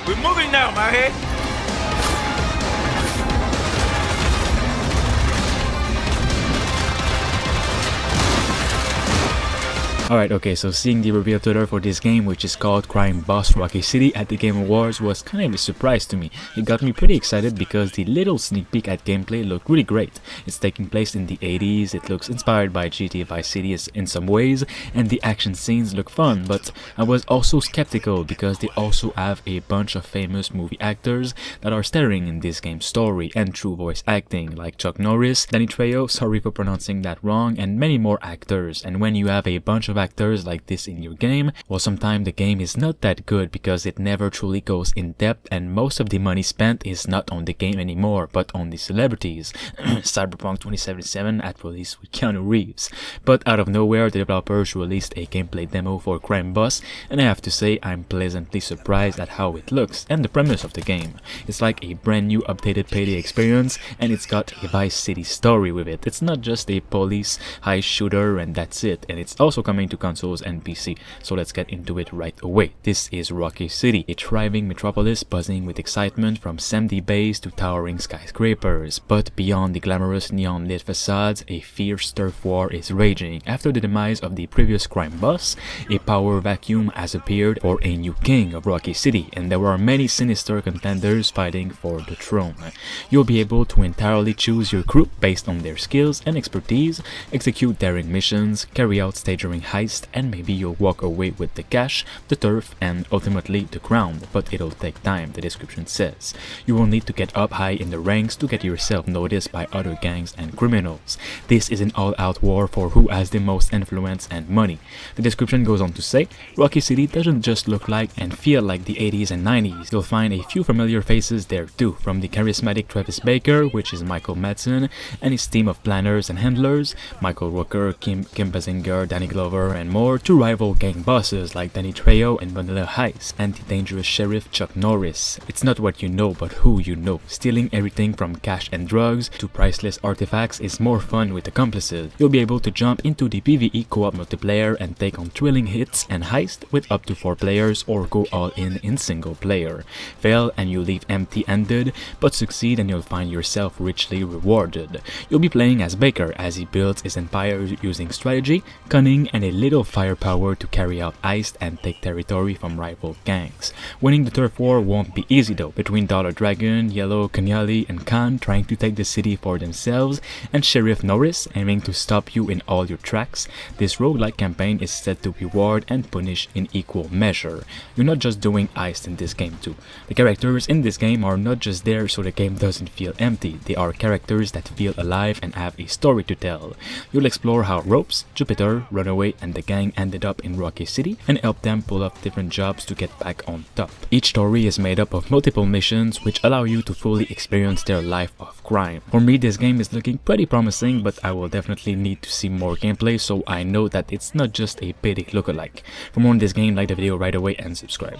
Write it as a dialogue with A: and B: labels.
A: We're moving now, my head.
B: Alright, okay, so seeing the reveal trailer for this game, which is called Crime Boss Rockay City at the Game Awards, was kind of a surprise to me. It got me pretty excited because the little sneak peek at gameplay looked really great. It's taking place in the 80s, it looks inspired by GTA Vice City in some ways, and the action scenes look fun, but I was also skeptical because they also have a bunch of famous movie actors that are starring in this game's story and through voice acting, like Chuck Norris, Danny Trejo, sorry for pronouncing that wrong, and many more actors. And when you have a bunch of actors like this in your game, well, sometimes the game is not that good because it never truly goes in depth, and most of the money spent is not on the game anymore but on the celebrities. Cyberpunk 2077 at release with Keanu Reeves. But out of nowhere, the developers released a gameplay demo for Crime Boss, and I have to say I'm pleasantly surprised at how it looks and the premise of the game. It's like a brand new updated payday experience, and it's got a Vice City story with it. It's not just a police heist shooter and that's it, and it's also coming to consoles and PC, so let's get into it right away. This is Rockay City, a thriving metropolis buzzing with excitement from sandy bays to towering skyscrapers. But beyond the glamorous neon-lit facades, a fierce turf war is raging. After the demise of the previous crime boss, a power vacuum has appeared for a new king of Rockay City, and there are many sinister contenders fighting for the throne. You'll be able to entirely choose your crew based on their skills and expertise, execute daring missions, carry out staggering heists, and maybe you'll walk away with the cash, the turf, and ultimately the crown, but it'll take time, the description says. You will need to get up high in the ranks to get yourself noticed by other gangs and criminals. This is an all-out war for who has the most influence and money. The description goes on to say, Rockay City doesn't just look like and feel like the 80s and 90s. You'll find a few familiar faces there too, from the charismatic Travis Baker, which is Michael Madsen, and his team of planners and handlers, Michael Rooker, Kim Basinger, Danny Glover, and more, to rival gang bosses like Danny Trejo and Vanilla Ice, and the dangerous sheriff Chuck Norris. It's not what you know but who you know. Stealing everything from cash and drugs to priceless artifacts is more fun with accomplices. You'll be able to jump into the PvE co-op multiplayer and take on thrilling hits and heists with up to 4 players, or go all in single player. Fail and you leave empty-handed, but succeed and you'll find yourself richly rewarded. You'll be playing as Baker as he builds his empire using strategy, cunning, and a little firepower to carry out heists and take territory from rival gangs. Winning the turf war won't be easy though, between Dollar Dragon, Yellow, Kenyali, and Khan trying to take the city for themselves, and Sheriff Norris aiming to stop you in all your tracks. This roguelike campaign is set to reward and punish in equal measure. You're not just doing heists in this game too. The characters in this game are not just there so the game doesn't feel empty. They are characters that feel alive and have a story to tell. You'll explore how Ropes, Jupiter, Runaway, and the gang ended up in Rockay City and help them pull off different jobs to get back on top. Each story is made up of multiple missions which allow you to fully experience their life of crime. For me, this game is looking pretty promising, but I will definitely need to see more gameplay so I know that it's not just a payday lookalike. For more on this game, like the video right away and subscribe.